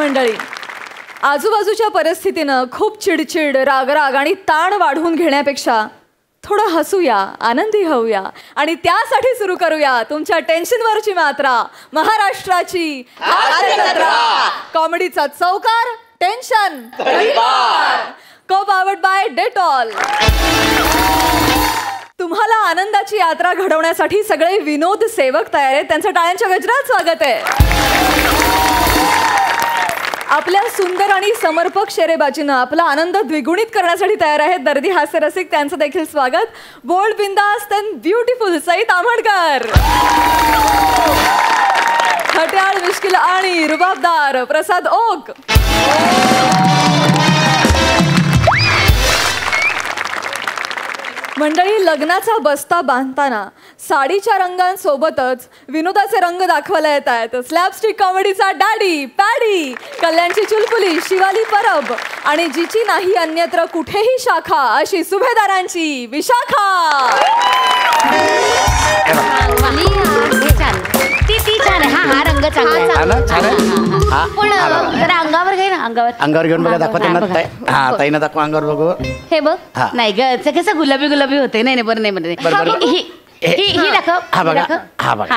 मंडळी, आजूबाजूच्या परिस्थितीनं खूप चिडचिड, रागराग आणि ताण वाढवून घेण्यापेक्षा थोडं हसूया, आनंदी होऊया आणि त्यासाठी सुरू करूया तुमच्या टेन्शनवरची मात्रा, महाराष्ट्राची कॉमेडीचा चौकार, टेन्शन को पावर्ड बाय डेटॉल. तुम्हाला आनंदाची यात्रा घडवण्यासाठी सगळे विनोद सेवक तयार आहेत. त्यांचं टाळ्यांच्या गजरात स्वागत आहे. आपल्या सुंदर आणि समर्पक शेरेबाजीनं आपला आनंद द्विगुणित करण्यासाठी तयार आहेत दर्दी हास्य रसिक. त्यांचं देखील स्वागत. बोल्ड, बिंदास अँड ब्युटिफुल सई ताम्हणकर, खट्याळ, मिश्किल आणि रुबाबदार प्रसाद ओक. मंडळी, लग्नाचा बस्ता बांधताना साडीच्या रंगांसोबतच विनोदाचे रंग दाखवायला येत आहेत. स्लॅपस्टिक कॉमेडीचा डॅडी पॅडी, कल्याणची चुलबुली शिवाली परब आणि जिची नाही अन्यत्र कुठेही शाखा अशी सुभेदारांची विशाखा. ती छान आहे. हा रंग चांगला पण जरा अंगावर घे ना. अंगावर घेऊन बघा, दाखवा त्यांना. हा, ताईनं दाखवा अंगावर बघू. हे बघ. नाही ग, कसं गुलाबी गुलाबी होते. नाही बरं नाही ही दाखव. हा बघा, हा बघा,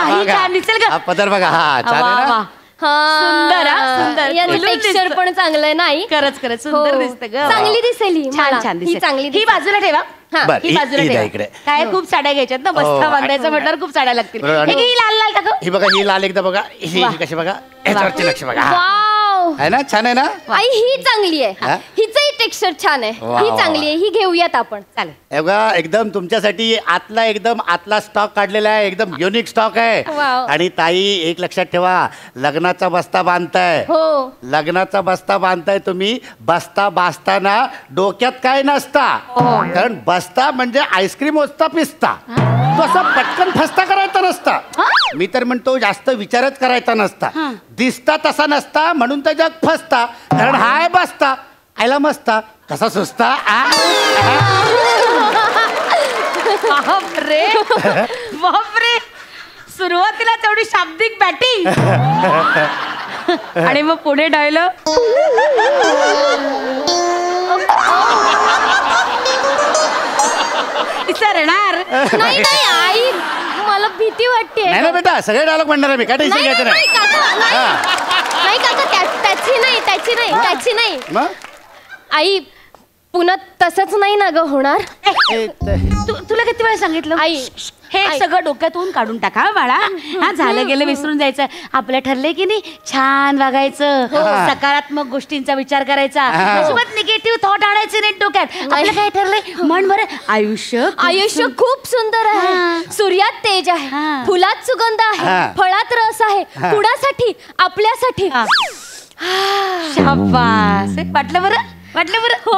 ही छान दिसेल का? पदर बघा. हा छान आहे ना. सुंदर सुंदर. टेक्स्चर पण चांगलंय. नाही खरंच सुंदर दिसते ग. चांगली दिसेल. छान दिसेल. ही बाजूला ठेवा. ही बाजूला ठेवा. काय खूप साड्या घ्यायच्यात ना, बस्ता बांधायचं म्हटल्यावर खूप साड्या लागतील. ही लाल लाल टाकू. ही बघा, ही लाल एकदा बघा. ही कशी बघा, याच्यावरची नक्षी बघा. आहे ना, छान आहे ना. आई ही चांगली आहे. हिचंही टेक्स्चर छान आहे. ही चांगली आहे. ही घेऊयात आपण. चालेल. बघा, एकदम तुमच्यासाठी आतला स्टॉक काढलेला आहे. एकदम युनिक स्टॉक आहे. आणि ताई, एक लक्षात ठेवा, लग्नाचा बस्ता बांधताय. हो, लग्नाचा बस्ता बांधताय तुम्ही. बस्ता बांधताना डोक्यात काय नसता, कारण बस्ता म्हणजे आईस्क्रीम ओसता पिस्ता. तो असा पटकन फस्ता करायचा नसता. मी तर म्हणतो जास्त विचारच करायचा नसता. दिसता तसा नसता, म्हणून तर जग फसता. कारण हाय बसता आयला मस्ता कसा सुस्ता. बापरे बापरे, सुरुवातीला तेवढी शाब्दिक बॅटिंग आणि मग पुढे डायलॉग. विसरणार नाही आई, मला भीती वाटते. नाही ना बेटा, सगळे डायलॉग म्हणणार आहे मी. काय टेन्शन घ्यायचं नाही. नाही काका, त्याची नाही. मग आई, पुन्हा तसंच नाही ना ग होणार. तुला किती वेळा सांगितलं आई, हे सगळं डोक्यातून काढून टाका बाळा. हा, झालं गेलं विसरून जायचं. आपलं ठरलंय की नाही, छान वागायचं, सकारात्मक गोष्टींचा विचार करायचा, सोबत निगेटिव्ह थॉट आणायचे नाही डोक्यात. आपलं काय ठरलंय म्हण बरं. आयुष्य खूप सुंदर आहे. सूर्यात तेज आहे, फुलात सुगंध आहे, फळात रस आहे. कुणासाठी? आपल्यासाठी. शाबास. वाटलं बरं हो.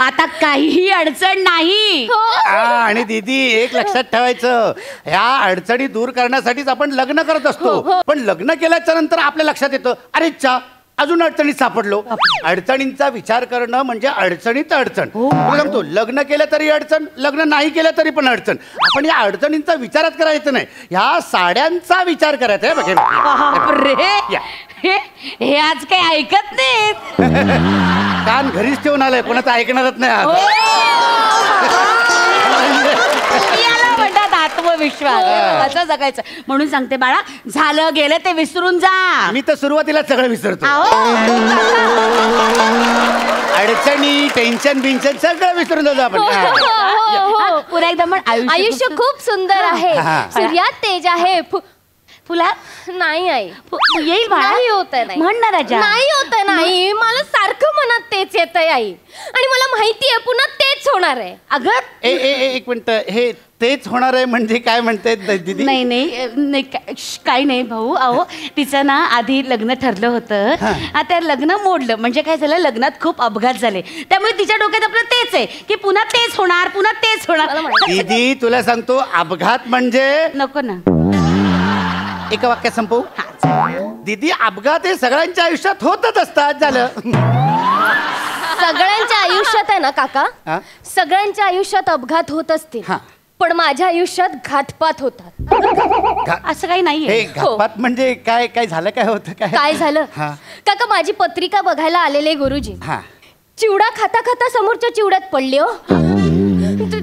आता काहीही अडचण नाही. आणि दीदी, एक लक्षात ठेवायचं, ह्या अडचणी दूर करण्यासाठीच आपण लग्न करत असतो. पण लग्न केल्याच्या नंतर आपल्या लक्षात येतं, अरे चा अजून अडचणीत सापडलो. अडचणींचा विचार करणं म्हणजे अडचणीत अडचण. सांगतो, लग्न केलं तरी अडचण, लग्न नाही केलं तरी पण अडचण. आपण या अडचणींचा विचारच करायचं नाही, ह्या साड्यांचा विचार करायचा आहे. बघे, हे आज काही ऐकत नाहीत. कान घरीच ठेवून आलंय, कोणाचं ऐकणारच नाही. याला म्हणतात आत्मविश्वास. असं जगायचं. म्हणून सांगते बाळा, झालं गेलं ते विसरून जा. मी तर सुरुवातीला सगळं विसरतो. अडचणी, टेन्शन बिन्शन सगळं विसरून जातो आपण. पुन्हा एकदा म्हण. आयुष्य खूप सुंदर आहे, सूर्यात तेज आहे, फुलात नाही आई. येईल बाळा. नाही होत आहे. म्हणणार नाही होत नाही. मला सारखं मनात तेच येत आहे आई, आणि मला माहिती आहे पुन्हा तेच होणार आहे. अगं एक मिनिट, हे तेच होणार आहे म्हणजे काय म्हणते दीदी? नाही काही नाही भाऊ. अहो, तिचं ना आधी लग्न ठरलं होतं, आता लग्न मोडलं. म्हणजे काय झालं, लग्नात खूप अपघात झाले, त्यामुळे तिच्या डोक्यात आपलं तेच आहे की पुन्हा तेच होणार. दीदी, तुला सांगतो, अपघात म्हणजे नको ना, एका वाक्यात संपवू. दीदी, अपघात हे सगळ्यांच्या आयुष्यात होतच असतात. झालं. सगळ्यांच्या आयुष्यात आहे ना काका, सगळ्यांच्या आयुष्यात अपघात होत असतील. पण माझ्या आयुष्यात घातपात होतात. असं काही नाहीये. हे घातपात म्हणजे काय काय झालं काय होतं काय काय झालं हा. काका, माझी पत्रिका बघायला आलेले गुरुजी हा चिवडा खाता खाता समोरच्या चिवड्यात पडली हो.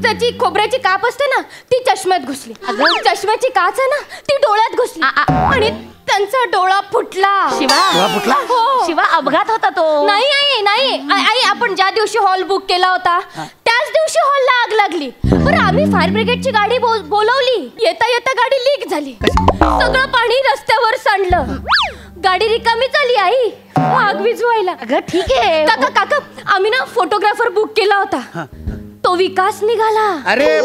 त्याची खोबऱ्याची काप असते ना ती चष्म्यात घुसली. चष्म्याची काच आहे ना ती डोळ्यात घुसली आणि त्यांचा डोळा फुटला. शिवा फुटला हो. शिवा अपघात होता तो. नाही आई नाही आई, आपण ज्या दिवशी हॉल बुक केला होता त्याच दिवशी हॉलला आग लागली. बरं आम्ही फायर ब्रिगेडची गाडी बोलवली. येता येता गाडी लीक झाली. सगळं पाणी रस्त्यावर सांडलं. गाडी रिकामी झाली आई आग विझवायला. अगं ठीक आहे. काका काका आम्ही ना फोटोग्राफर बुक केला होता. तो विकास निघाला. अरे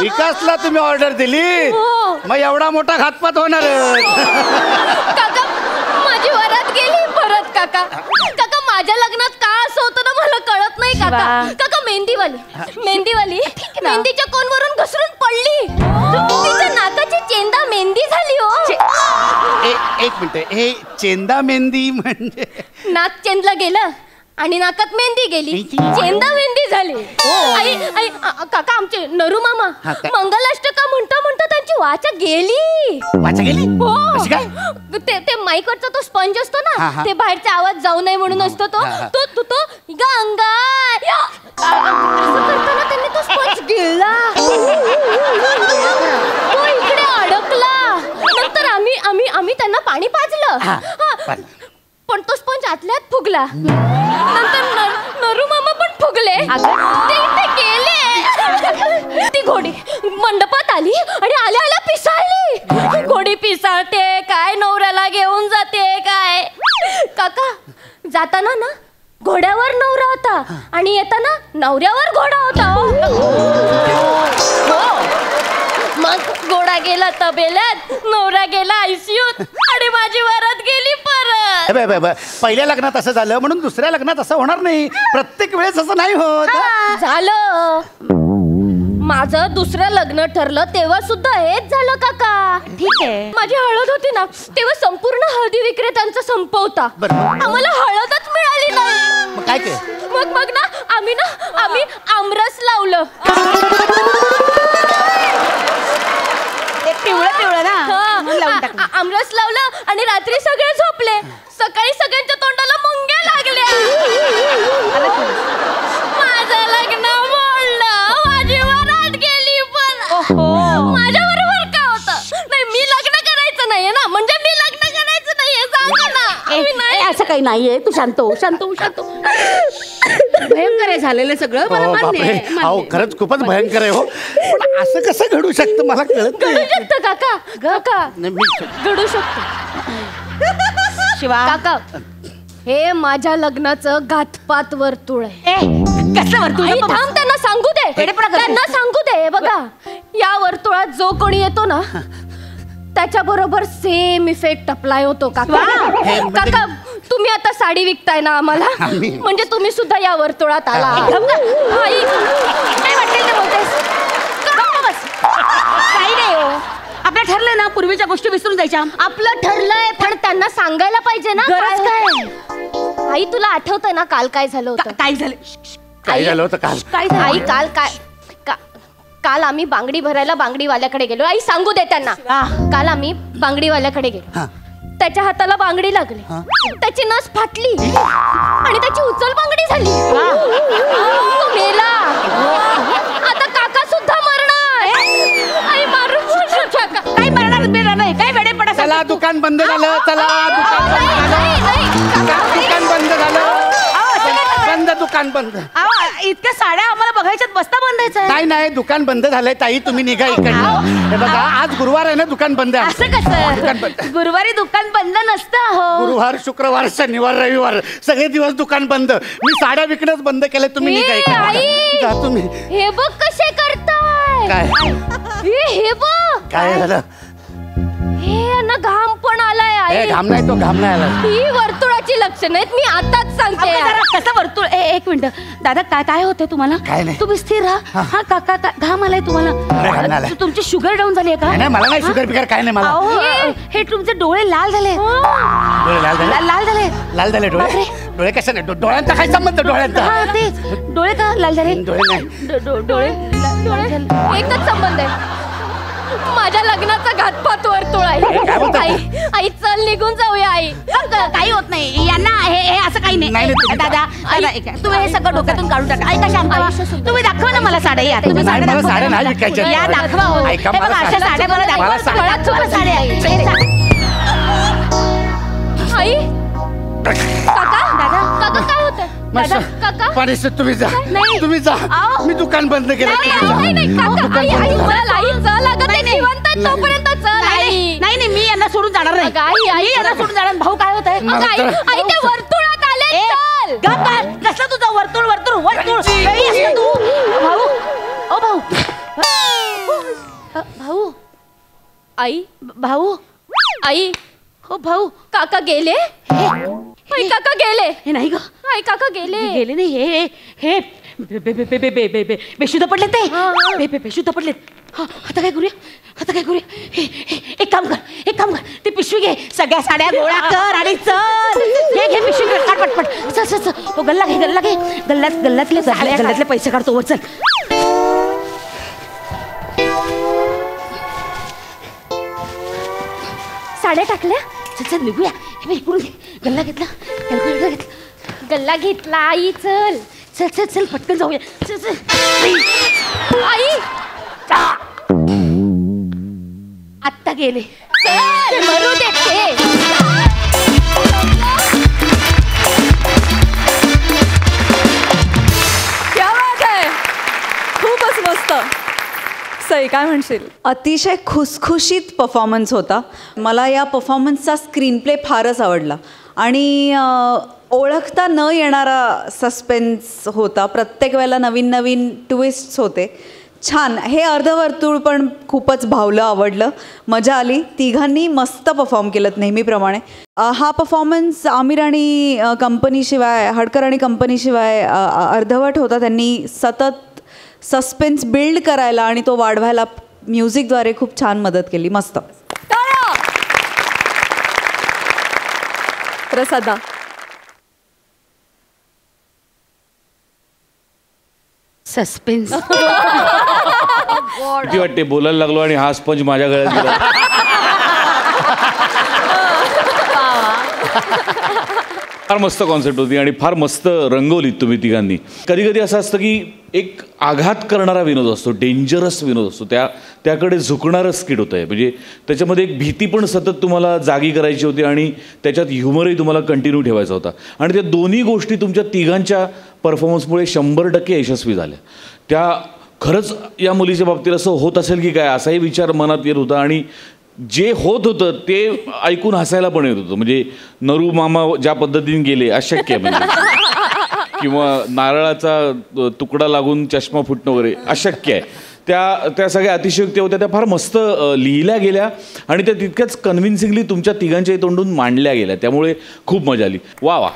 विकासला तुम्ही ऑर्डर दिली हो. मग एवढा मोठा घातपात होणार काका माझी वरात गेली परत. काका काका माझ्या लग्नात का असं होतं ना मला कळत नाही. काका शिवा. काका मेहंदीवाली मेहंदीच्या कोनवरून घसरून पडली. तिच्या नाकाची चेंदा मेहंदी झाली हो. एक मिनिट हे चेंदा मेहंदी म्हणजे नाक चेंदला गेलं आणि नाकात मेहंदी गेली. चेंदा मेहंदी झाली. आई आई काका आमचे नरू मामा हा, काय? मंगलाष्टका म्हणता म्हणता त्यांची वाचा गेली. वाचा गेली कशी काय? हो ते माईकवरचा तो स्पंज असतो हा, ना हा. ते बाहेरचा आवाज जाऊ नये म्हणून असतो तो हा, हा. तो तो तो गंगा असं करताना त्यांनी तो स्पंज गिळला. तो इकडे अडकला. नंतर आम्ही त्यांना पाणी पाजलं. हा, हा. पण तो स्पंज आतल्यात फुगला. नंतर नरू मामा पण फुगले. ते गेले. ती घोडी मंडपात आली आणि आल्या आल्या पिसाळली. घोडी पिसाळते काय नवऱ्याला घेऊन जाते काय. काका जाताना ना घोड्यावर नवरा होता आणि येताना नवऱ्यावर घोडा होता. मग घोडा गेला तबेल्यात, नवरा गेला आयसीयूत आणि माझी वरात गेली परत. पहिल्या लग्नात असं झालं म्हणून दुसऱ्या लग्नात असं होणार नाही. प्रत्येक वेळेस असं नाही होत. झालं. माझं दुसरं लग्न ठरलं तेव्हा सुद्धा हेच झालं काका. ठीक आहे. माझी हळद होती ना तेव्हा संपूर्ण हळदी विक्रेत्यांचा संप होता. बरं. आम्हाला हळदच मिळाली नाही. मग काय केलं? मग ना आम्ही आमरस लावलं. पिवळं ना म्हणून लावून टाकलं. आमरस लावलं आणि रात्री सगळे झोपले. सकाळी सगळ्यांच्या तोंडाला मुंग्या लागल्या. माझं लग्न मोडलं. माझी वरात गेली. पण माझ्या बरोबर का होतं? नाही मी लग्न करायचं नाहीये ना. म्हणजे मी लग्न करायचं नाहीये सांगा ना. मी नाही. असं काही नाहीये. तू शांत हो. भयंकर आहे झालेलं सगळं. मला मान्य बापरे आहे, मान्य अहो आहे. खरंच खूपच भयंकर आहे हो. पण असं कसं घडू शकतं मला कळत घडू नाही. शकतं काका. काका नाही, मी घडू शकतं. शिवा काका हे माझ्या लग्नाचं घातपात वर्तुळ आहे. कसं वर्तुळ? आई, थांब त्यांना सांगू दे. त्यांना सांगू दे. हे बघा या वर्तुळात जो कोणी येतो ना त्याच्या बरोबर सेम इफेक्ट अप्लाय होतो काका. हे म्हणजे- काका तुम्ही आता साडी विकताय ना आम्हाला म्हणजे तुम्ही सुद्धा या वर्तुळात आला. आई, काय वाटेल ते बोलतेस? गप्प बस. काही नाही हो. आपलं ठरलं ना पूर्वीच्या गोष्टी विसरून जायच्या. आपलं ठरलंय पण त्यांना सांगायला पाहिजे ना. गरज काय आई तुला आठवतंय ना काल काय झालं होतं? काय झालं? काय झालं होतं काल? काय झालं? आई काल आम्ही बांगडी भरायला बांगडीवाल्याकडे गेलो. आई सांगू दे त्यांना. काल आम्ही बांगडीवाल्याकडे गेलो. हा. त्याच्या हाताला बांगडी लागली. त्याची नस फाटली आणि त्याची उचल बांगडी झाली. तो मेला. आता काका सुद्धा मरणार. आई मारून काय मरणार नाही. काय वेडेपणा चला दुकान बंद झालं. चला दुकान बंद झालं. दुकान बंद झालं. बंद दुकान बंद. इतक्या साड्या आम्हाला बघायच्यात बसता बांधायचं. नाही दुकान बंद झालंय ताई. तुम्ही निघा इकडनं. हे बघा आज गुरुवार आहे ना दुकान बंद आहे. असं दुकान बंद. कसं? गुरुवारी दुकान बंद नसतं हो. गुरुवार शुक्रवार शनिवार रविवार सगळे दिवस दुकान बंद. मी साड्या विकणंच बंद केलंय. तुम्ही निघा आई. इकडनं. जा तुम्ही. हे बघ कसे करताय. काय हे बघ काय झालं? हे ना ना घाम पण आलाय आई. घाम नाही तो घाम नाही आला. ही वर्तुळाची लक्षणं आहेत, मी आताच सांगते. कसं वर्तुळ? एक मिनिट दादा, काय काय होतंय तुम्हाला? काय नाही. तुम्ही स्थिर राहा. हा काका घाम आलाय घाम तुम्हाला? आलाय. तुमची शुगर डाऊन झाली आहे का? नाही मला नाही शुगर बिगर काय नाही मला. अहो, हे तुमचे डोळे लाल झाले. डोळे लाल झाले. लाल झाले. लाल झाले डोळे. बापरे. डोळे कशा नाही डोळ्यांचा काय संबंध डोळ्यांचा? हा तेच डोळे का लाल झाले? डोळे नाही. डोळे लाल झाले. एकच संबंध आहे, माझ्या लग्नाचा घातपात वर्तुळ आहे. काय बोलता? आई चल निघून जाऊया आई. काही होत नाही यांना, हे असं काही नाही, नाही. नाही, दादा तुम्ही हे सगळं डोक्यातून काढून टाका. ऐका शांता, तुम्ही दाखवा ना मला साड्या. या तुम्ही नाही, साड्या मला दाखवा. साड्या नाही विकायच्या. या दाखवा हो. ऐका, हे बघा, मला अशा साड्या मला दाखवा. मला साड्या- दाखवा साड्या. आई काका काका काय होतं? दादा काका पाणी तुम्ही जा. नाही. तुम्ही जा. आओ. मी दुकान बंद केलं. नाही, तुम्ही जा. नाही, काका, आई, आई, चल, आई, चल, अगं, ते नाही, नाही. जिवंत आहेत तोपर्यंत चल, आई. नाही मी यांना सोडून जाणार नाही. अगं, आई, मी यांना सोडून जाणार. भाऊ काय होत आहे? मला आई, तर- आई, ते वर्तुळात आले, चल. कसला तुझा वर्तुळ वर्तुळ वर्तुळ वेळी असतं तू. भाऊ ओ भाऊ भाऊ आई भाऊ आई हो भाऊ. काका गेले. आई काका गेले. हे नाही ग, आई काका गेले. गेले नाही. हे हे बेशुद्ध पडलेत ते. बेशुद्ध पडलेत. आता काय करूया? आता काय करूया? एक काम कर. ती पिशवी घे, सगळ्या साड्या गोळा कर आणि चल. घे पिशवी, काढ पटपट. चल. हो गल्ला घे. गल्ल्यातले पैसे काढतो वर. चल. साड्या टाकल्या. चल निघूया. हे बघ, इकडून घे. गल्ला घेतला. गल्ला घेतला. आई चल. चल पटकन जाऊया. चल. आई आत्ता गेले. चल, मरू दे ते. क्या बात आहे, खूपच मस्त. सई काय म्हणशील? अतिशय खुसखुशीत परफॉर्मन्स होता. मला या परफॉर्मन्सचा स्क्रीन प्ले फारच आवडला आणि ओळखता न येणारा सस्पेन्स होता. प्रत्येक वेळेला नवीन ट्विस्ट्स होते. छान. हे अर्धवर्तुळ पण खूपच भावलं, आवडलं, मजा आली. तिघांनी मस्त परफॉर्म केलं नेहमीप्रमाणे. हा परफॉर्मन्स आमिर आणि कंपनीशिवाय, हडकर आणि कंपनीशिवाय अर्धवट होता. त्यांनी सतत सस्पेन्स बिल्ड करायला आणि तो वाढवायला म्युझिकद्वारे खूप छान मदत केली. मस्त. प्रसादा. सस्पेन्स. किती वाटते बोलायला लागलो आणि हा स्पंज माझ्या गळ्यात गेला. फार मस्त कॉन्सेप्ट होती आणि फार मस्त रंगवलीत तुम्ही तिघांनी. कधी कधी असं असतं की एक आघात करणारा विनोद असतो, डेंजरस विनोद असतो, त्याकडे झुकणारं स्किट होतं आहे. म्हणजे त्याच्यामध्ये एक भीती पण सतत तुम्हाला जागी करायची होती आणि त्याच्यात ह्युमरही तुम्हाला कंटिन्यू ठेवायचा होता. आणि त्या दोन्ही गोष्टी तुमच्या तिघांच्या परफॉर्मन्समुळे 100% यशस्वी झाल्या. त्या खरंच या मुलीच्या बाबतीत असं होत असेल की काय असाही विचार मनात येत होता. आणि जे होत होतं ते ऐकून हसायला पण येत होतं. म्हणजे नरू मामा ज्या पद्धतीने गेले अशक्य आहे. म्हणजे किंवा नारळाचा तुकडा लागून चष्मा फुटणं वगैरे अशक्य आहे. त्या सगळ्या अतिशयोक्ती होत्या, त्या फार मस्त लिहिल्या गेल्या आणि त्या तितक्याच कन्व्हिन्सिंगली तुमच्या तिघांच्या तोंडून मांडल्या गेल्या. त्यामुळे खूप मजा आली. वा वा.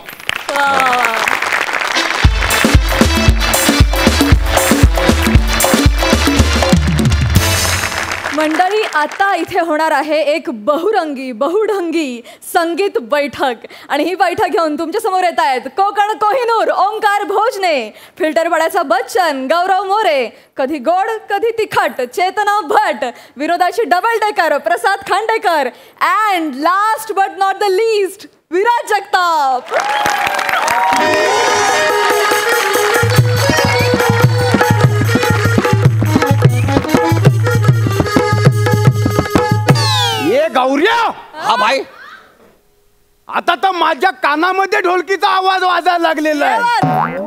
मंडळी, आता इथे होणार आहे एक बहुरंगी बहुढंगी संगीत बैठक. आणि ही बैठक घेऊन तुमच्या समोर येत आहेत कोकण कोहिनूर ओंकार भोजने, फिल्टरपाड्याचा बच्चन गौरव मोरे, कधी गोड कधी तिखट चेतना भट, विनोदाची double decker Prasad Khandekar, and last but not the least Viraj Jagtap. ये गौऱ्या. हा भाई, आता तर माझ्या कानामध्ये ढोलकीचा आवाज वाजायला लागलेला आहे.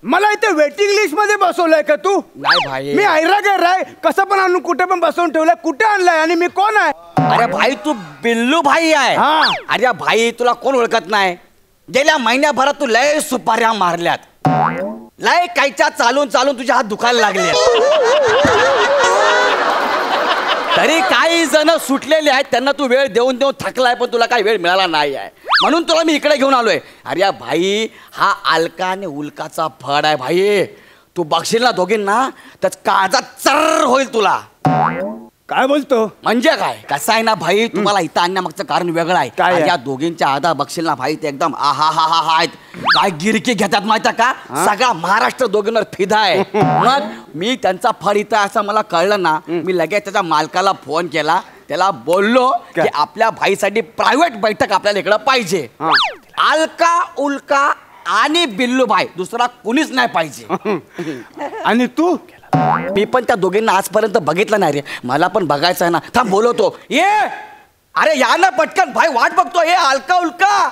मला इथे वेटिंग लिस्ट मध्ये बसवलंय का तू? नाही भाई. मी ऐरा गैराय कसं पण आणून कुठे पण बसवून ठेवलंय. कुठे आणलंय आणि मी कोण आहे? अरे भाई तू बिल्लू भाई आहे. हा. अरे भाई तुला कोण ओळखत नाही? गेल्या महिन्याभरात तू लय सुपाऱ्या मारल्यात. लय कायच्या चालून चालून तुझे हात दुखायला लागले. तरी काही जण सुटलेले आहेत, त्यांना तू वेळ देऊन देऊन थकलाय, पण तुला काही वेळ मिळाला नाही आहे, म्हणून तुला मी इकडे घेऊन आलोय. अरे भाई, हा अलका आणि उल्काचा फड आहे भाई. तू बघशील ना दोघींना तर काळजात चर्र होईल तुला. काय बोलतो? म्हणजे काय, कसं आहे ना भाई, तुम्हाला इथं आणण्यामागचं कारण वेगळं आहे. काय आहे? या दोघींच्या आधा बघशील ना भाई, ते एकदम आहा हा हा हा आहेत. काय गिरकी घेतात माहिती का, सगळा महाराष्ट्र दोघींवर फिदा आहे. मग मी त्यांचा फड इथं असं मला कळलं ना, मी लगेच त्याच्या मालकाला फोन केला, त्याला बोललो की आपल्या भाईसाठी प्रायव्हेट बैठक आपल्याला इकडं पाहिजे. अलका, उल्का आणि बिल्लू भाई, दुसरा कुणीच नाही पाहिजे. आणि तू? मी पण त्या दोघींना आजपर्यंत बघितलं नाही रे, मला पण बघायचं आहे ना. थांब बोलवतो. ये, अरे या ना पटकन, भाई वाट बघतो. ये अलका, उल्का.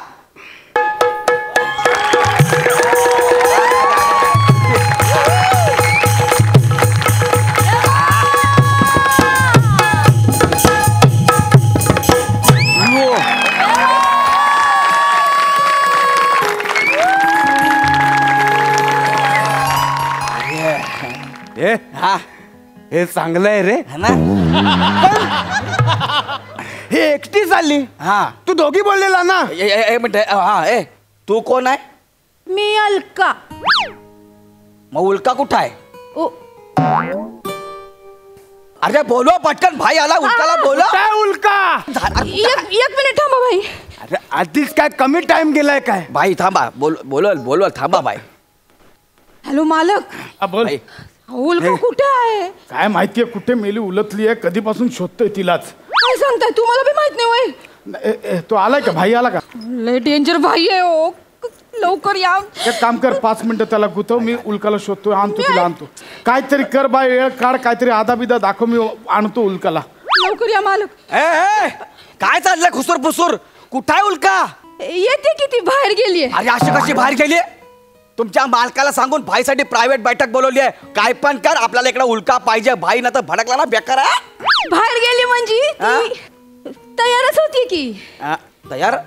हा, हे चांगलं आहे रे. है ना? हे एकटी चालली. हा, तू दोघी बोललेला ना. हा, ए तू कोण आहे? मी अलका. मग उल्का कुठं आहे? अरे बोलो पटकन, भाई आला, उल्काला बोलो. काय उल्का? एक मिनिट थांबा भाई. अरे आधीच काय कमी टाइम गेलाय काय? भाई थांबा, बोलो थांबा भाई. हॅलो मालक. बोल. भाई, उल्का कुठे आहे? काय माहितीये कुठे मेली, उलटली आहे, कधीपासून शोधतोय तिलाच. काय सांगताय, तुम्हाला बी माहित नाही वय? तो आलाय का, भाई आला का? लय डेंजर भाई आहे ओ, लवकर या. एक काम कर, 5 मिनिटं त्याला गुतव, मी उल्काला शोधतोय, आणतो तिला, आणतो. काहीतरी कर बाय, वेळ काढ, काहीतरी आधा बिदा दाखव, मी आणतो उल्काला. लवकर या मालक. काय चाललंय खुसूर फुसूर? कुठं आहे उल्का? येते किती बाहेर गेलीये. अरे अशी कशी बाहेर गेली? तुमच्या मालकाला सांगून भाईसाठी प्रायव्हेट बैठक बोलवली आहे. काय पण कर, आपल्याला इकडे उल्का पाहिजे. भाई ना तर भडकला ना, बेकार आहे. बाहेर गेली म्हणजे ती तयारच होती की. तयार?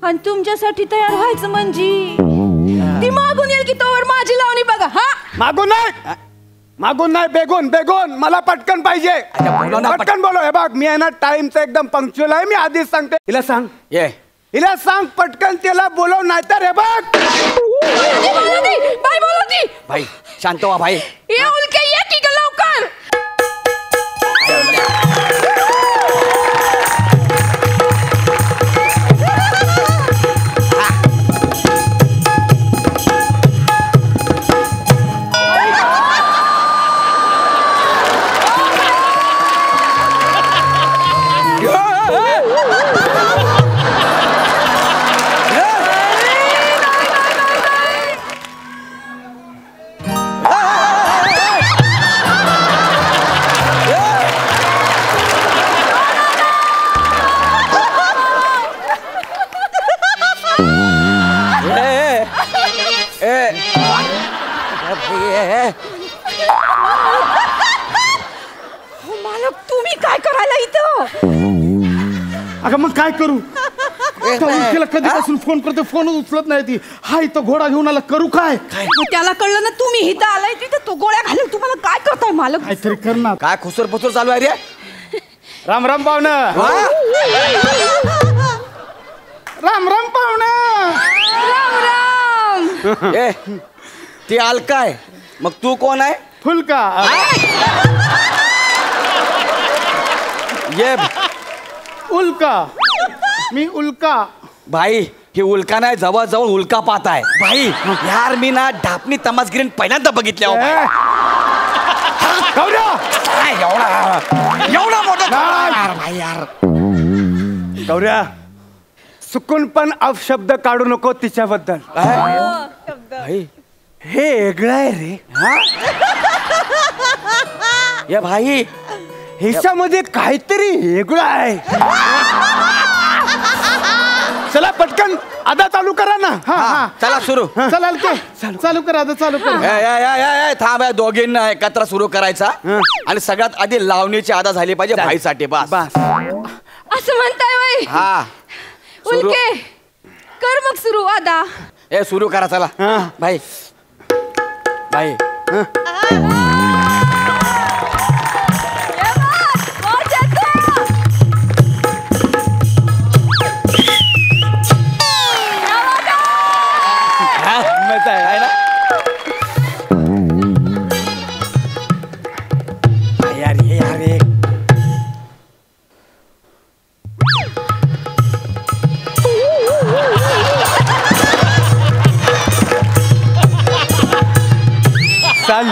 आणि तुमच्यासाठी तयार व्हायचं म्हणजे ती मागून येईल की तोवर माझी लावणी बघा. हा, मागून नाही, बेगून मला पटकन पाहिजे. पटकन बोलो. हे बघ, मी आहे ना टाइमचं एकदम पंक्च्युअल आहे, मी आधीच सांगते. हिला सांग, ये हिला सांग पटकन, त्याला बोलव, नाहीतर हे बघ. भाई शांत व्हा भाई. ये उल्के ये की ग लवकर. मालक, तुम्ही काय करायला इथं? अगं मग काय करू, उल्केला कधीपासून फोन करते, फोनच उचलत नाही ती. हा इथं घोडा घेऊन आला, करू काय? त्याला कळलं ना तुम्ही इथं आलाय, तिथं तो गोळ्या घालून तुम्हाला काय करताय मालक? काहीतरी कर ना. काय खुसूर फुसूर चालू आहे रे? राम राम पाहुणं. राम राम पाहुणं. राम राम. ए, ती अलका आहे, मग तू कोण आहे? फुलका. ये उल्का. मी उल्का. भाई, ही उल्का नाही, जवळ जवळ उल्का पाहत आहे. भाई यार, मी ना ढापणी तमासगिरीन पहिल्यांदा बघितल्या. एवढा मोठा भाई यार. गौऱ्या, चुकून पण अपशब्द काढू नको तिच्याबद्दल. हे वेगळं आहे रे. ये भाई, ह्याच्यामध्ये काहीतरी वेगळं आहे. चला पटकन आता चालू करा ना. हा चला सुरू. चल अलके, चालू कर, आता चालू कर. थांब, दोघींना एकत्र सुरू करायचा. आणि सगळ्यात आधी लावणीची आदा झाली पाहिजे भाईसाठी. बस असं म्हणताय वय? हा, उल्के कर मग सुरू आदा. ए सुरू करा, चला. भाई भाई ये बात, बहुत अच्छा. सांग.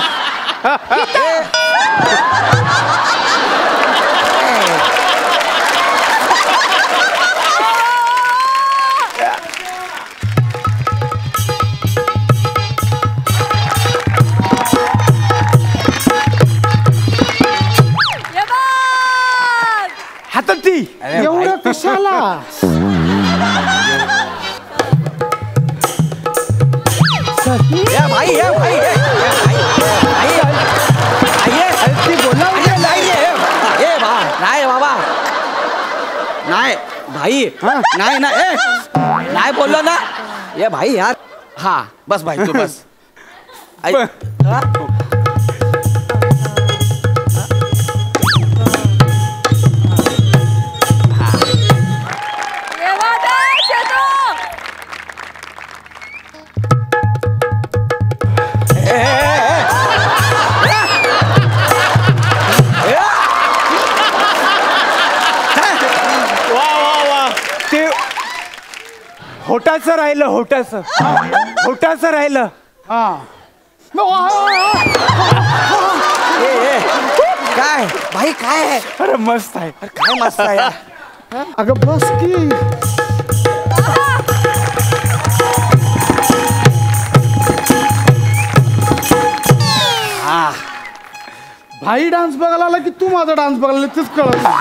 हातात ती एवढं कशाला? ए भाई ए भाई ए ती बोला ए बा नाही बाबा नाही भाई नाही ना ए नाही बोललो ना ए भाई यार. हा बस भाई तू बस. ते होटाचं राहिलं होटाचं राहिलं. काय भाई काय आहे? अरे मस्त आहे. अरे काय मस्त आहे यार. अगं बस की. भाई डान्स बघायला आला की तू माझा डान्स बघायला तेच कळत नाही.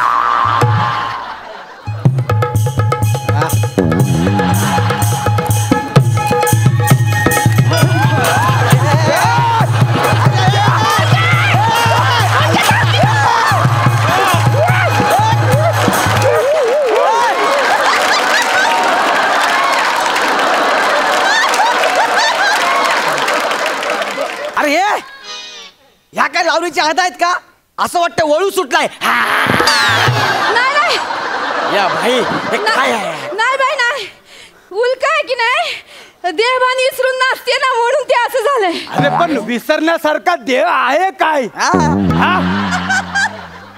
अरे हे ह्या काय लावणीची हात आहेत का? असं वाटतं वळू सुटलाय. नाही या भाई हे काय आहे? नाही बाई नाही. उल्का आहे की नाही देहभान विसरून नाचते ना म्हणून ते असं झालंय. अरे पण विसरण्यासारखा देव आहे काय? हा?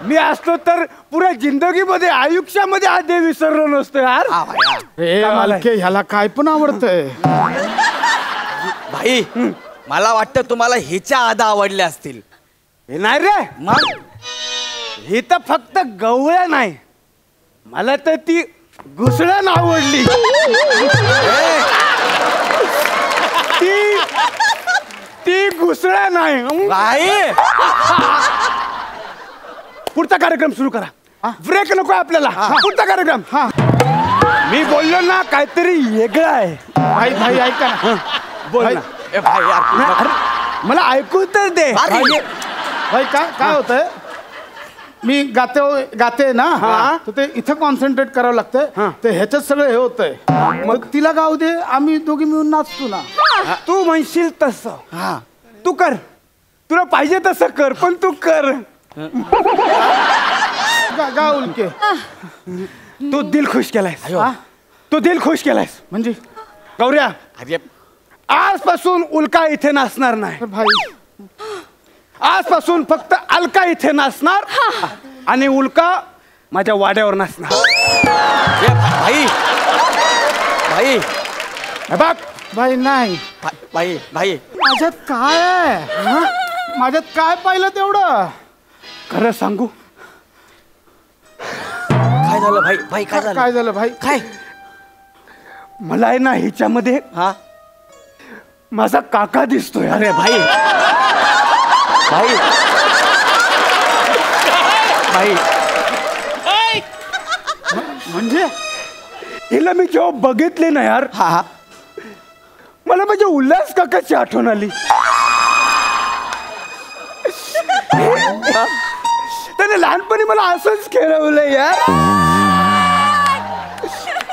मी असतो तर पुऱ्या जिंदगीमध्ये आयुष्यामध्ये हा देव विसरलो नसतो यार. ए मालके ह्याला काय पण आवडतंय. भाई मला वाटतं तुम्हाला हिच्या आदा आवडल्या असतील. हे नाही रे मग ही तर फक्त गवळ्या नाही मला तर ती घुसळण आवडली. ती घुसळ्या नाही. भाई पुढचा कार्यक्रम सुरू करा. ब्रेक नको आपल्याला. पुढचा कार्यक्रम. मी बोललो ना काहीतरी वेगळं आहे. भाई भाई ऐका ना. बोल ना. ए भाई यार अरे, मला ऐकू तर दे. भाई काय होतंय मी गाते ना तर ते इथं कॉन्सन्ट्रेट करावं लागतंय. ते ह्याच्यात सगळं हे होतंय. मग तिला गाऊ दे आम्ही दोघी मिळून नाचतो ना. तू म्हणशील तसं तू कर. तुला पाहिजे तसं कर पण तू कर. गा उलके. तू दिल खुश केलायस. तू दिल खुश केलायस. म्हणजे गौऱ्या अरे आजपासून उल्का इथे नाचणार नाही. भाई आजपासून फक्त अलका इथे नाचणार आणि उल्का माझ्या वाड्यावर नाचणार. भाई भाई हे बघ भाई नाही भाई भाई माझ्यात काय आहे. माझ्यात काय पाहिलं तेवढं खरं सांगू काय झालं भाई भाई काय झालं? काय झालं भाई. काय मला आहे ना हिच्यामध्ये माझा काका दिसतोय. अरे भाई भाई भाई म्हणजे हिला मी जेव्हा बघितले ना यार मला माझ्या उल्हास काकाची आठवण आली. त्याने लहानपणी मला असंच खेळवलं यार.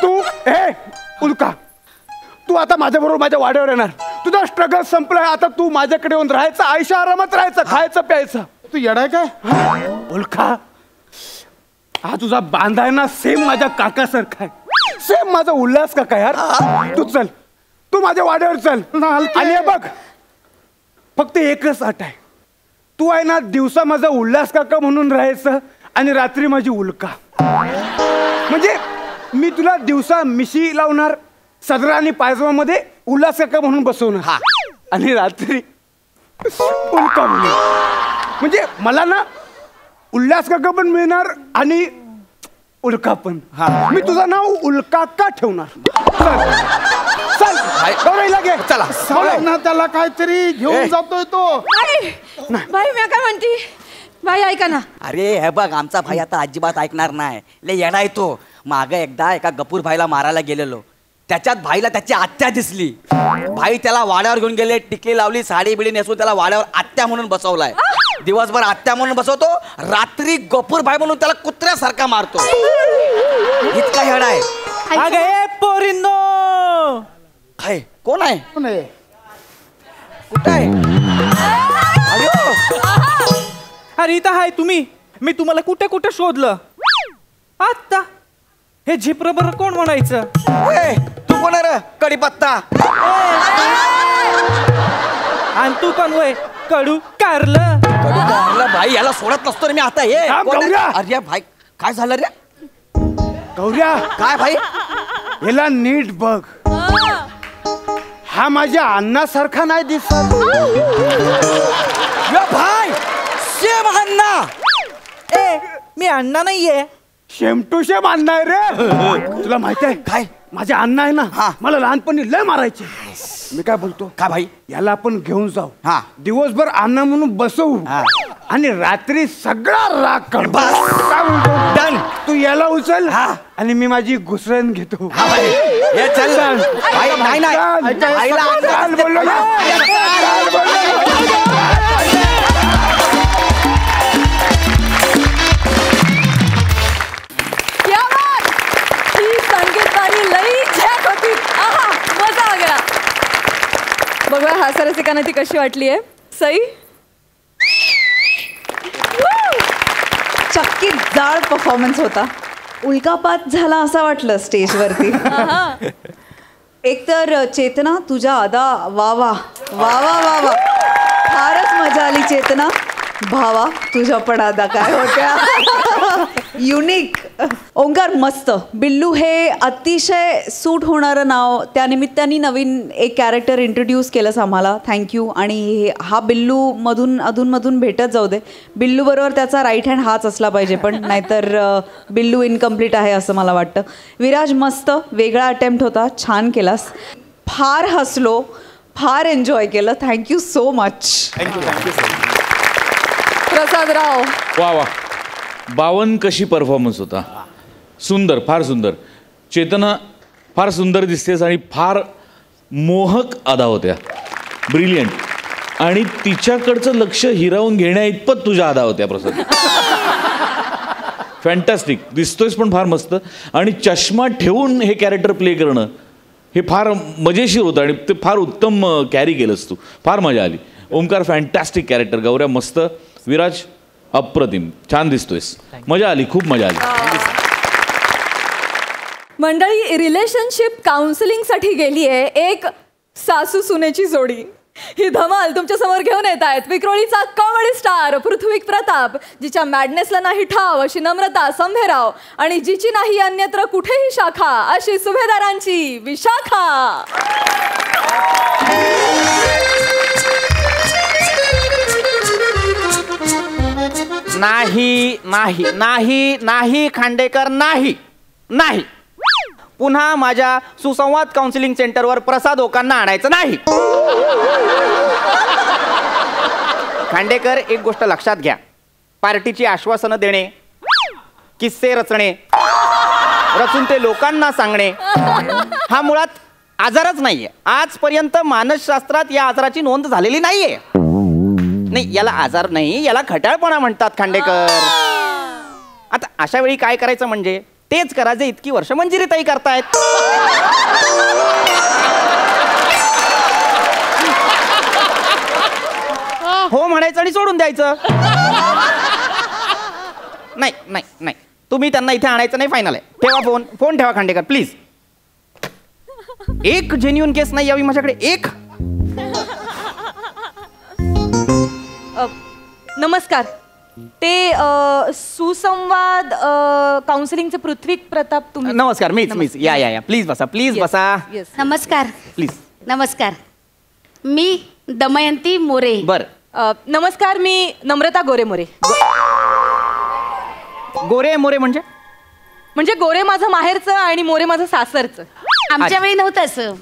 तू हे उल्का तू आता माझ्या बरोबर माझ्या वाड्यावर येणार. तुझा स्ट्रगल संपलाय. आता तू माझ्याकडे येऊन राहायचं. आयुष्य आरामात राहायचं. खायचं प्यायचं. तू येडाय काय. उल्का हा तुझा बांधा आहे ना सेम माझ्या काकासारखा आहे. सेम माझा उल्हास काका यार. तू चल तू माझ्या वाड्यावर चल. आणि हे बघ फक्त एकच अट आहे. तू आहे ना दिवसा माझा उल्हास काका म्हणून राहायचं आणि रात्री माझी उल्का. म्हणजे मी तुला दिवसा मिशी लावणार सदरा आणि पायजमामध्ये उल्हास काका म्हणून बसवणार आणि रात्री उल्कावणी म्हणजे मला ना उल्हास काका पण मिळणार आणि उल्का पण. मी तुझं नाव उल्काका ठेवणार. चल गौराईला घे. चला सोड ना त्याला, काहीतरी घेऊन जातोय तो. बाई मी काय म्हणते, बाई ऐका ना. अरे हे बघ आमचा भाई आता अजिबात ऐकणार नाही. लय येडा येतो. मागं एकदा एका गपूर भाईला मारायला गेलेलो, त्याच्यात भाईला त्याची आत्या दिसली. भाई त्याला वाड्यावर घेऊन गेले, टिकली लावली, साडी बिडी नेसून त्याला वाड्यावर आत्या म्हणून बसवलाय. दिवसभर आत्या म्हणून बसवतो, रात्री गपूर भाई म्हणून त्याला कुत्र्यासारखा मारतो. इतका हेडा आहे. अगे पोरींनो, काय कोण आहे? कोण आहे? कुठं आहे? अरे इथं आहे तुम्ही. मी तुम्हाला कुठे कुठे शोधलं. आता हे झिप रबर कोण म्हणायचं? ए, तू कोण आहे रे? कडीपत्ता. आणि तू पण वय कडू कारलं. भाई याला सोडत नसतो रे मी आता. हे कोण आहे? अरे भाई काय झालं रे? गौऱ्या काय भाई? याला नीट बघ. हा माझ्या अण्णासारखा नाही दिसत. भाई शेम अण्णा. ए मी अण्णा नाहीये. शेम टू शेम अण्णा आहे रे. तुला माहिती आहे काय? माझे अण्णा आहे ना, मला लहानपणी लय मारायचे. मी काय बोलतो, का भाई याला आपण घेऊन जाऊ. हा. दिवसभर अण्णा म्हणून बसवू आणि रात्री सगळा राग काढ. काय बोलतो? डन. तू याला उचल आणि मी माझी घुसळण घेतो. हे चल. भाई नाही नाही भाईला चाल बोललो ना. चाल बोललो ना. क्या बात! ही संगीतवारी लई झॅक होती. आहा, मजा आ गया. बघा हास्य रसिकांना ती कशी वाटली आहे. सई चक्कीत जाळ परफॉर्मन्स होता. उल्कापात झाला असं वाटलं स्टेजवरती. एकतर चेतना तुझ्या अदा वा वा वा वा वा वा, फारच मजा आली चेतना. भावा तुझ्या पण अदा काय होत्या, युनिक. ओंकार मस्त. बिल्लू हे अतिशय सूट होणारं नाव. त्यानिमित्ताने नवीन एक कॅरेक्टर इंट्रोड्यूस केलंस आम्हाला, थँक्यू. आणि हा बिल्लू अधूनमधून भेटत जाऊ दे. बिल्लू बरोबर त्याचा राईट हँड हाच असला पाहिजे, पण नाहीतर बिल्लू इनकम्प्लीट आहे असं मला वाटतं. विराज मस्त, वेगळा अटेम्प्ट होता, छान केलास. फार हसलो, फार एन्जॉय केलं. Thank you so much. प्रसादराव वा वा, बावन कशी परफॉर्मन्स होता. सुंदर, फार सुंदर. चेतना फार सुंदर दिसतेस आणि फार मोहक अदा होत्या. ब्रिलियंट. आणि तिच्याकडचं लक्ष हिरावून घेण्या इतपत तुझ्या अदा होत्या प्रसाद. फॅन्टॅस्टिक दिसतोयस पण फार मस्त. आणि चष्मा ठेवून हे कॅरेक्टर प्ले करणं हे फार मजेशीर होतं आणि ते फार उत्तम कॅरी केलंस तू. फार मजा आली. Omkar fantastic character. गौऱ्या मस्त. विराज अप्रतिम, छान दिसतोयस. मजा आली, खूप मजा आली. मंडळी, रिलेशनशिप काउन्सिलिंगसाठी गेली आहे एक सासू सुनेची जोडी. ही धमाल तुमच्या समोर घेऊन येत आहेत विक्रोळीचा कॉमेडी स्टार पृथ्वी प्रताप, जिच्या मॅडनेसला नाही ठाव अशी नम्रता संभेराव आणि जिची नाही अन्यत्र कुठेही शाखा अशी सुभेदारांची विशाखा. नाही नाही नाही नाही खांडेकर, नाही नाही. पुन्हा माझ्या सुसंवाद काउन्सिलिंग सेंटरवर प्रसाद ओकांना आणायचं नाही. खांडेकर, एक गोष्ट लक्षात घ्या. पार्टीची आश्वासनं देणे, किस्से रचणे, रचून ते लोकांना सांगणे हा मुळात आजारच नाहीये. आजपर्यंत मानसशास्त्रात या आजाराची नोंद झालेली नाहीये. नाही, याला आजार नाही, याला खट्याळपणा म्हणतात खांडेकर. आता अशा वेळी काय करायचं म्हणजे तेच करा जे इतकी वर्ष मंजिरीताई करतायत. हो म्हणायचं आणि सोडून द्यायचं. नाही नाही नाही, तुम्ही त्यांना इथे आणायचं नाही, फायनल आहे. ठेवा फोन, फोन ठेवा खांडेकर प्लीज. एक जेन्युइन केस नाही यावी माझ्याकडे, एक. नमस्कार, ते सुसंवाद काउन्सिलिंगचे पृथ्वी प्रताप तुम्ही? नमस्कार, मीच या या या, प्लीज बसा, प्लीज बसा. नमस्कार प्लीज. नमस्कार. मी दमयंती मोरे. बर. नमस्कार, मी नम्रता गोरे मोरे. गोरे मोरे म्हणजे गोरे माझं माहेरचं आणि मोरे माझं सासरचं. आमच्या वेळी नव्हतं असं.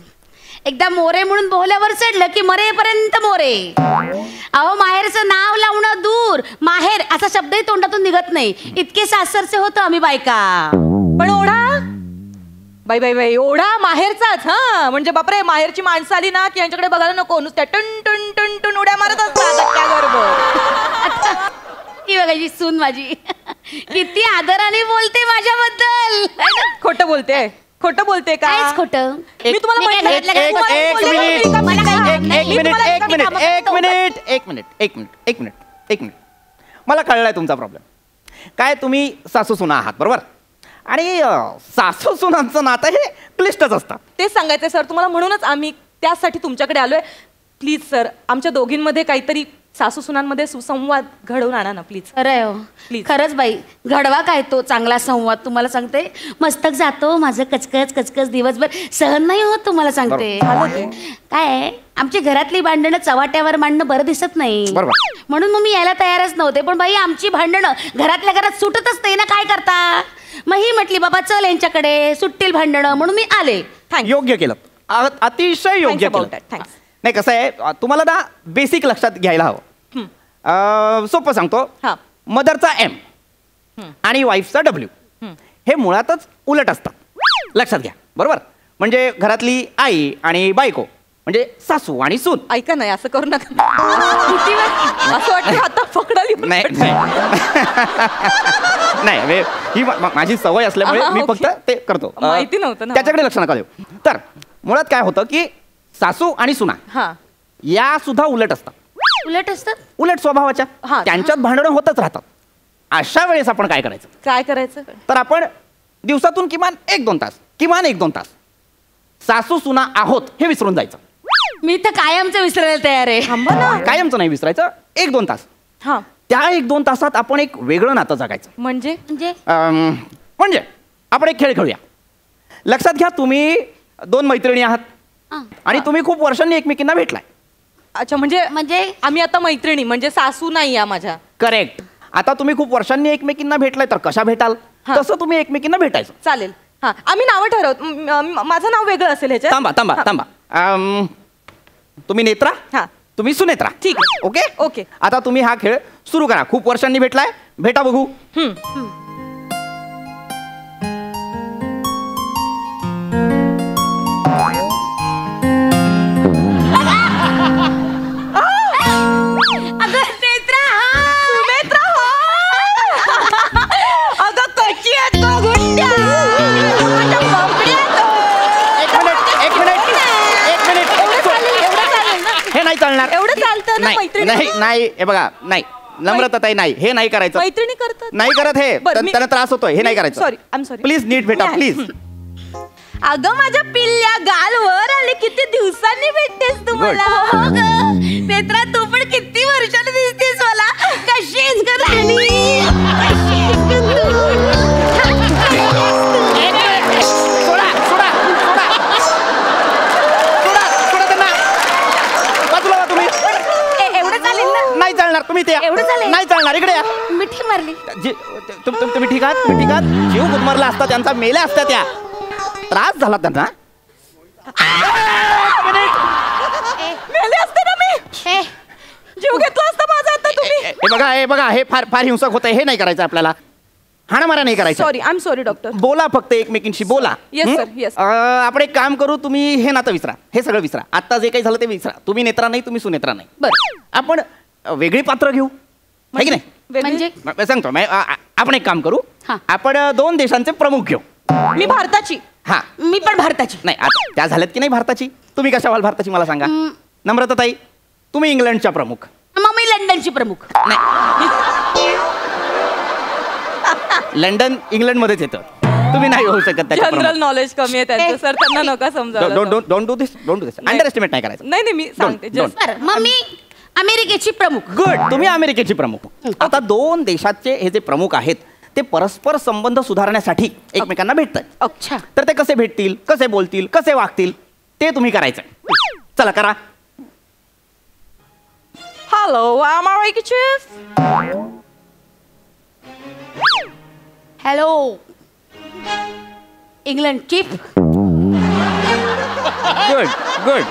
एकदा मोरे म्हणून बोहल्यावर चढलं की मरेपर्यंत मोरे. अहो माहेरचं नाव लावणं दूर, माहेर असा शब्दही तोंडातून निघत नाही, इतके सासरचे होतो आम्ही बायका. पण ओढा बाई बाई बाई, ओढा माहेरचाच. हा म्हणजे बापरे, माहेरची माणसं आली ना की यांच्याकडे बघायला नको, नुसत्या टन टन टन टन उड्या मारत असतात. ही बघायची सून माझी किती आदराने बोलते माझ्याबद्दल. खोटं बोलते, खोटं बोलते का? काहीच खोटं. मी तुम्हाला म्हटलं- एक मिनिट. मला कळलाय तुमचा प्रॉब्लेम काय. तुम्ही सासू सुना आहात, बरोबर? आणि सासू सुनांचं नातं हे क्लिष्टच असतात. तेच सांगायचंय सर तुम्हाला, म्हणूनच आम्ही त्यासाठी तुमच्याकडे आलोय. प्लीज सर, आमच्या दोघींमध्ये काहीतरी सासू सुनांमध्ये सुसंवाद घडवून आणा ना प्लीज. खरंय हो, खरंच बाई, घडवा काय तो चांगला संवाद. तुम्हाला सांगते, मस्तक जातो माझं कचकच कचकच दिवसभर, सहन नाही होत तुम्हाला सांगते. काय आमची घरातली भांडणं चवाट्यावर मांडणं बरं दिसत नाही, म्हणून मग मी यायला तयारच नव्हते. पण बाई आमची भांडणं घरातल्या घरात सुटतच नाही ना, काय करता. मग ही म्हटली बाबा चल यांच्याकडे, सुटतील भांडणं, म्हणून मी आले. योग्य केलं, अतिशय योग्य केलं. थँक्स. नाही कसं आहे, तुम्हाला ना बेसिक लक्षात घ्यायला हवं. सोपं सांगतो. मदरचा M आणि वाईफचा W हे मुळातच उलट असतात, लक्षात घ्या, बरोबर? म्हणजे घरातली आई आणि बायको म्हणजे सासू आणि सून. ऐका नाही, असं करू नका. असं वाटतं आता पकडाली. नाही, ही माझी सवय असल्यामुळे मी फक्त ते करतो. माहिती नव्हतं ना, त्याच्याकडे लक्ष नका देऊ. तर मुळात काय होतं की सासू आणि सुना या सुद्धा उलट असतात. उलट असतात, उलट स्वभावाच्या, त्यांच्यात भांडणं होतच राहतात. अशा वेळेस आपण काय करायचं? काय करायचं? तर आपण दिवसातून किमान 1-2 तास सासू सुना आहोत हे विसरून जायचं. मी तर कायमचं विसरायला तयार आहे. कायमचं नाही विसरायचं, 1-2 तास. त्या 1-2 तासात आपण एक वेगळं नातं जगायचं. म्हणजे आपण एक खेळ खेळूया. लक्षात घ्या, तुम्ही 2 मैत्रिणी आहात आणि तुम्ही खूप वर्षांनी एकमेकींना भेटलाय. अच्छा, म्हणजे आम्ही आता मैत्रिणी, म्हणजे सासू नाही या माझ्या. करेक्ट. आता तुम्ही खूप वर्षांनी एकमेकींना भेटलाय, तर कशा भेटाल? तसं तुम्ही एकमेकींना भेटायचं. चालेल. आम्ही नावं ठरवत. माझं नाव वेगळं असेल ह्याच्यात. थांबा. तुम्ही नेत्रा, तुम्ही सुनेत्रा. ठीक आहे. Okay okay. आता तुम्ही हा खेळ सुरू करा. खूप वर्षांनी भेटलाय, भेटा बघू. चालणार एवढं चालतं ना मैत्रिणी? नाही, हे बघा, नाही नम्रताताई, नाही, हे नाही करायचं. मैत्रिणी करतात, नाही करत, हे त्यांना त्रास होतोय, हे नाही करायचं. सॉरी. प्लीज नीट भेटा प्लीज. अगं माझ्या पिल्ल्या, गालवर आले, किती दिवसांनी भेटतेस तू मला. नेत्रा, तू पण किती वर्षांनी दिसतेस मला. कशी आहेस ग राणी? नाही चालणार, तुम्ही ते नाही चालणार. इकडे या. मिठी मारली. तुम्ही ठीक आहात? जीव गुदमरला असता त्यांचा, मेल्या असत्या त्या. त्रास झाला त्यांना. मेले असते ना मी. जीव घेतला असता माझा आता तुम्ही. हे बघा, हे फार हिंसक होतंय. हे नाही करायचं आपल्याला. हाणामारा नाही करायचं. Sorry, I am sorry doctor. बोला फक्त एकमेकींशी बोला. Yes sir, yes. आपण एक काम करू, तुम्ही हे नातं विसरा, हे सगळं विसरा. आता जे काही झालं ते विसरा. तुम्ही नेत्रा नाही, तुम्ही सुनेत्रा नाही. बरं, आपण वेगळी पात्र घेऊ, है की नाही? म्हणजे सांगतो, आपण एक काम करू, आपण 2 देशांचे प्रमुख घेऊ. मी भारताची. मी पण भारताची. नाही, आता त्या झाल्यात की नाही भारताची? तुम्ही कशा व्हाल भारताची मला सांगा. नम्रताताई, तुम्ही इंग्लंडच्या प्रमुख. मग मी लंडनची प्रमुख. लंडन इंग्लंड मध्येच येतं, तुम्ही नाही होऊ शकत. जनरल नॉलेज कमी आहे त्यांचं सर, त्यांना नका समजा. Don't do this under estimate नाही करायचं. नाही, मी सांगते. मग मी अमेरिकेची प्रमुख. गुड, तुम्ही अमेरिकेची प्रमुख. आता 2 देशाचे हे जे प्रमुख आहेत ते परस्पर संबंध सुधारण्यासाठी एकमेकांना भेटतात. अच्छा. तर ते कसे भेटतील, कसे बोलतील, कसे वागतील, ते तुम्ही करायचं. चला करा. Hello, I'm Araki Chief. Hello England chief. Good good.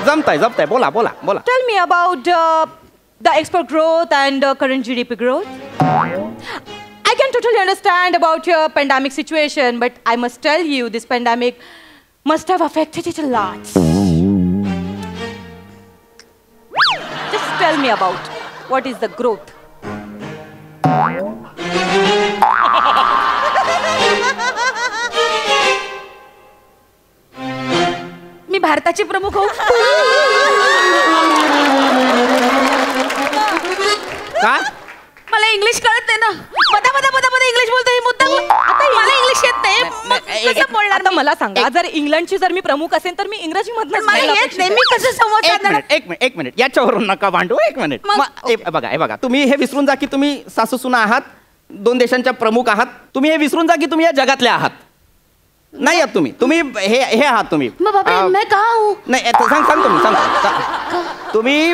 जमताय बोला बोला बोला. Tell me about the export growth and current GDP growth. I can totally understand about your pandemic situation, but I must tell you, this pandemic must have affected it a lot. Just tell me about what is the growth. मी भारताचे प्रमुख हो. का मला English कळत नाही ना. पदा English बोलते ही मुद्दा. आता मला इंग्लिश येत नाही. मग कसं बोलणार आता मी? मला सांगा, जर इंग्लंडची जर मी प्रमुख असेल तर मी इंग्रजी पण मला येत नाही. मी कसं संवाद साधणार? एक मिनिट याच्यावरून नका भांडू. एक मिनिट हे बघा तुम्ही हे विसरून जा की तुम्ही सासू सुना आहात, 2 देशांच्या प्रमुख आहात. तुम्ही हे विसरून जा की तुम्ही या जगातल्या आहात. नाही आहात तुम्ही हे आहात तुम्ही. मग बापरे, मैं कहाँ हूँ? नाही सांगतो मी तुम्ही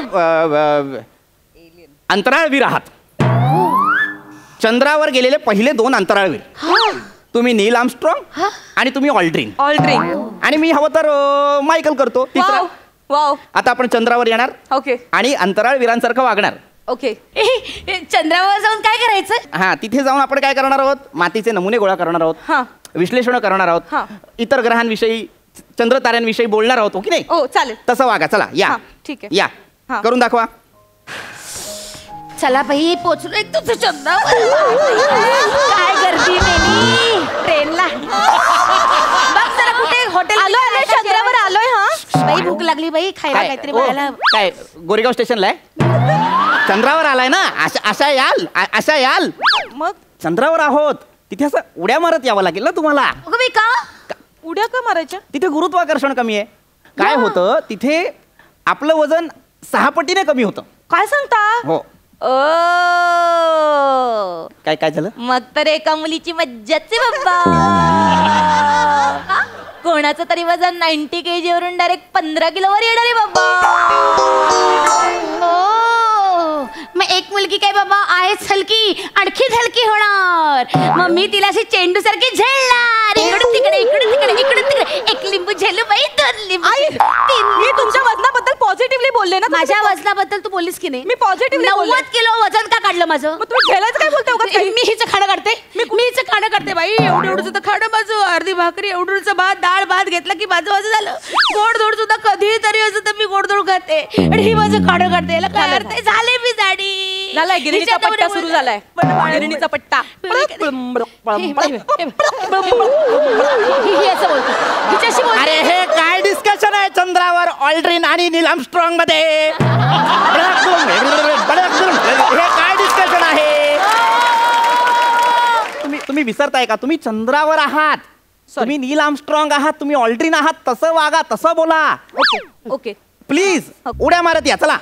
अंतराळवीर आहात. चंद्रावर गेलेले पहिले 2 अंतराळवीर. तुम्ही नील आर्मस्ट्रॉंग आणि तुम्ही ऑल्ड्रिन. आणि मी हवं तर मायकल करतो तिसरा. वाव. आता आपण चंद्रावर येणार. ओके आणि अंतराळवीरांसारखं वागणार. ओके. चंद्रावर जाऊन काय करायचं? हा तिथे जाऊन आपण काय करणार आहोत? मातीचे नमुने गोळा करणार आहोत. विश्लेषण करणार आहोत. इतर ग्रहांविषयी, चंद्र ताऱ्यांविषयी बोलणार आहोत. हो की नाही? ओ चालेल. तसं वागा. चला या. ठीक आहे. या करून दाखवा. चला बाई, पोचलो एक तुझं चंद्रावर. काय गर्दी नेली ट्रेनला. बघ जरा कुठे हॉटेल. आलोय चंद्रावर आलोय. हा बाई भूक लागली बाई, खायला काहीतरी बघायला. काय गोरेगाव स्टेशनला आहे? चंद्रावर आलाय ना. अशा याल. मग चंद्रावर आहोत. तिथे असं उड्या मारत यावं लागेल ना तुम्हाला. का उड्या का मारायच्या? तिथे गुरुत्वाकर्षण कमी आहे. काय होतं तिथे आपलं वजन 6 पटीने कमी होतं. काय सांगता? हो. काय झालं? मग तर एका मुलीची मज्जाच आहे बाबा. कोणाचं तरी वजन 90 kg वरून डायरेक्ट 15 किलोवर येणार आहे बाबा. मग एक मुलगी काय बाबा आहेच हलकी, आणखीच हलकी होणार. मग मी तिला अशी चेंडू सारखी झेलणार. इकडून तिकडे एक लिंबू झेलू बाई, 2 लिंबू झेलू, 3 मी तुमच्या वजनाबद्दल पॉझिटिव्हली बोलले ना. माझ्या वजनाबद्दल तू बोललीस की नाही? मी पॉझिटिव्हली 90 किलो वजन का काढलं माझं? मग तुम्ही झेलायचं काय बोलते उगाच काही? मी हिचं खाणं काढते. मी हिचं खाणं काढते बाई. एवढं तर खाणं माझं. अर्धी भाकरी, एवढं भात, डाळ भात घेतला की माझं झालं. गोडधोड सुद्धा कधीतरी असं तर मी गोडधोड खाते. आणि ही माझं खाणं काढते. याला काय अर्थ आहे? झाले मी जाडी. झालाय गिरणीचा पट्टा सुरू झालाय. गिरणीचा पट्टा. अरे हे काय डिस्कशन आहे चंद्रावर ऑल्ड्रिन आणि नील आर्मस्ट्रॉंग मध्ये? हे काय डिस्कशन आहे? तुम्ही विसरताय का? तुम्ही चंद्रावर आहात. तुम्ही नील आर्मस्ट्रॉंग आहात. तुम्ही ऑल्ड्रिन आहात. तसं वागा, तसं बोला. ओके प्लीज उड्या मारत या. चला.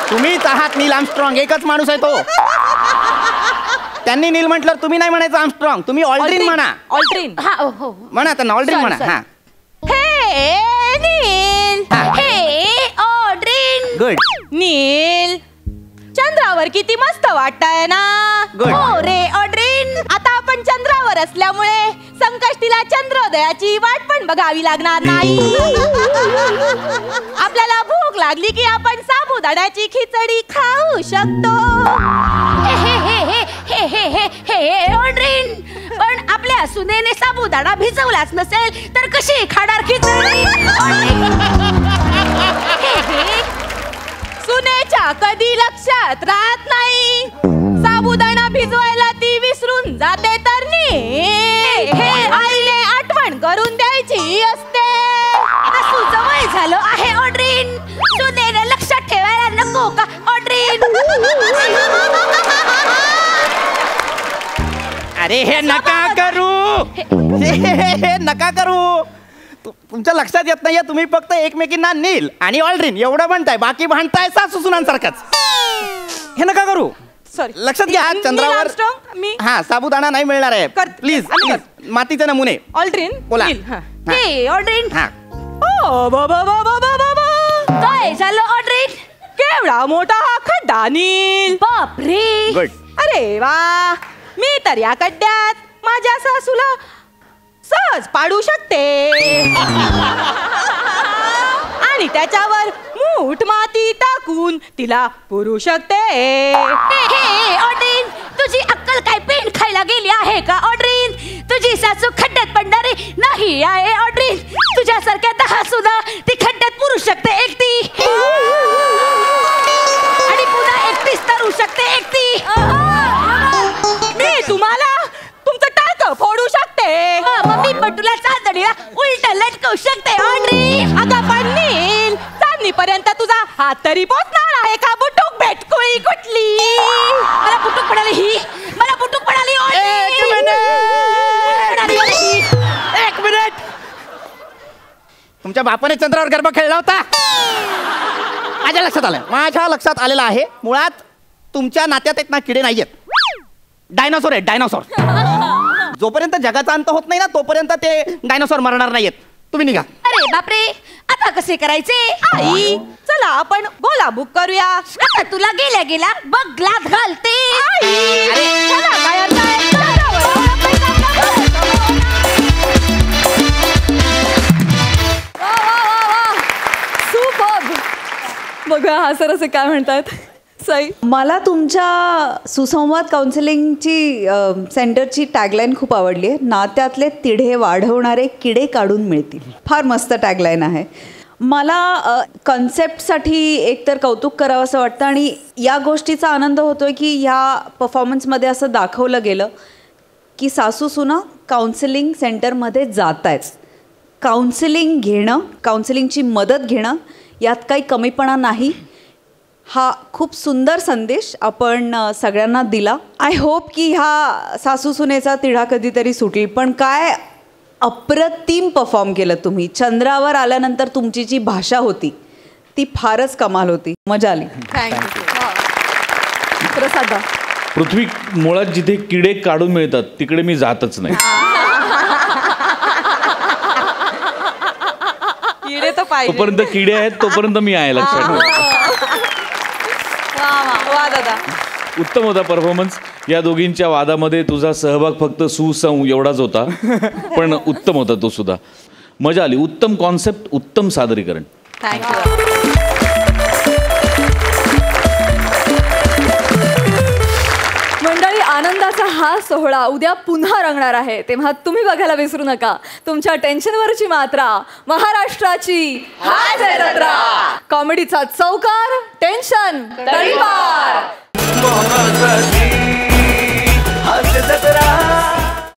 तुम्हीच आहात नील आर्मस्ट्रॉंग. एकच माणूस आहे तो. त्यांनी नील म्हटलं, तुम्ही नाही म्हणायचं आर्मस्ट्रॉंग. तुम्ही ऑल्ड्रिन म्हणा. ऑल्ड्रिन म्हणा त्यांना ऑल्ड्रिन म्हणा. हा हे नील. हे ऑल्ड्रिन. गुड. नील, चंद्रावर किती मस्त वाटतंय ना. Good. हो रे ऑल्ड्रिन. आता आपण चंद्रावर असल्यामुळे संकष्टीला चंद्रोदयाची वाट पण बघावी लागणार नाही. आपल्याला भूक लागली की आपण साबुदाण्याची खिचडी खाऊ शकतो. ऑल्ड्रिन, पण आपल्या सुनेने साबुदाणा भिजवलाच नसेल तर कशी खाणार खिचडी? सुनेच्या कधी लक्षात राहत नाही. साबुदाणा भिजवायला ती विसरून जाते तर हे आईने आठवण करून द्यायची असते. असू जवळ झालं आहे ऑल्ड्रिन. सुनेने लक्षात ठेवायला नको का ऑल्ड्रिन? अरे हे नका करू. हे नका करू. तुमच्या लक्षात येत नाहीये. तुम्ही फक्त एकमेकींना नील आणि ऑल्ड्रिन एवढं म्हणताय. बाकी भांडताय सासू सुनांसारखंच. हे नका करू. सॉरी लक्षात घ्या चंद्रावर मी हा साबुदाणा नाही मिळणार आहे प्लीज मातीचे नमुने ऑल्ड्रिन बोला हे ऑड्रिन हा ओ बाबा बाबा बाबा काय झालं ऑड्रिन? केवढा मोठा हा खड्डा नील. बापरे. गुड. अरे वा, मी तर या खड्ड्यात माझ्या सासूला सहज पाडू शकते आणि त्याच्यावर मूठ माती टाकून तिला पुरू शकते. हे ऑड्रिन, तुझी अक्कल काय पेंड खायला गेली आहे का ऑड्रिन? तुझी सासू खड्ड्यात पडणारी नाही आहे ऑड्रिन. तुझ्यासारख्या 10 सुद्धा ती खड्ड्यात पुरू शकते एकटी आणि पुन्हा एकटीच तरू शकते एकटी. मी तुम्हाला तुमचं टाळकं फोडू शकते. मम्मी पण तुला चांदणीला उलट लटकवू शकते ऑड्रिन. अगं पण नील, चांदणीपर्यंत तुझा हात तरी पोचणार आहे का? बुटुक भेटकुळी कुठली? मला पुटुक पडाली ही, मला पुटुक पडाली एक मिनिट. तुमच्या बापाने चंद्रावर गरबा खेळला होता. माझ्या लक्षात आलेलं आहे. मुळात तुमच्या नात्यात एक ना किडे नाहीयेत, डायनासोर आहेत डायनासोर. जोपर्यंत जगाचा अंत होत नाही ना तोपर्यंत ते डायनासोर मरणार नाहीयेत. तुम्ही निघा. अरे बापरे, आता कसे करायचे? आई चला आपण गोला बुक करूया. आता तुला गेल्या गेला बगलात घालते. अरे चला, काय अर्थ आहे? बघा हा सर असे काय म्हणतात. सई, मला तुमच्या सुसंवाद काउन्सिलिंगची सेंटरची टॅगलाईन खूप आवडली आहे. नात्यातले तिढे वाढवणारे किडे काढून मिळतील. फार मस्त टॅगलाईन आहे. मला कन्सेप्टसाठी एकतर कौतुक करावं असं वाटतं आणि या गोष्टीचा आनंद होतो आहे की ह्या परफॉर्मन्समध्ये असं दाखवलं गेलं की सासू सुना काउन्सिलिंग सेंटरमध्ये जात आहेत. काउन्सिलिंग घेणं, काउन्सिलिंगची मदत घेणं यात काही कमीपणा नाही. हा खूप सुंदर संदेश आपण सगळ्यांना दिला. आय होप की ह्या सासू सुनेचा तिढा कधीतरी सुटेल. पण काय अप्रतिम परफॉर्म केलं तुम्ही. चंद्रावर आल्यानंतर तुमची जी भाषा होती ती फारच कमाल होती. मजा आली. थँक्यू. प्रसादा, पृथ्वी, मुळात जिथे किडे काढून मिळतात तिकडे मी जातच नाही. किडे तर पाहिजे. तोपर्यंत किडे आहेत तोपर्यंत मी आहे, लक्षात ठेवा. वा दादा, उत्तम होता परफॉर्मन्स. या दोघींच्या वादामध्ये तुझा सहभाग फक्त सुसंव एवढाच होता, पण उत्तम होता तो सुद्धा. मजा आली. उत्तम कॉन्सेप्ट, उत्तम सादरीकरण. थँक्यू. मंडळी, आनंदाचा हा सोहळा उद्या पुन्हा रंगणार आहे, तेव्हा तुम्ही बघायला विसरू नका. तुमच्या टेन्शनवरची मात्रा महाराष्ट्राची हाच आहे जत्रा. कॉमेडीचा चौकार, टेन्शन तडीपार.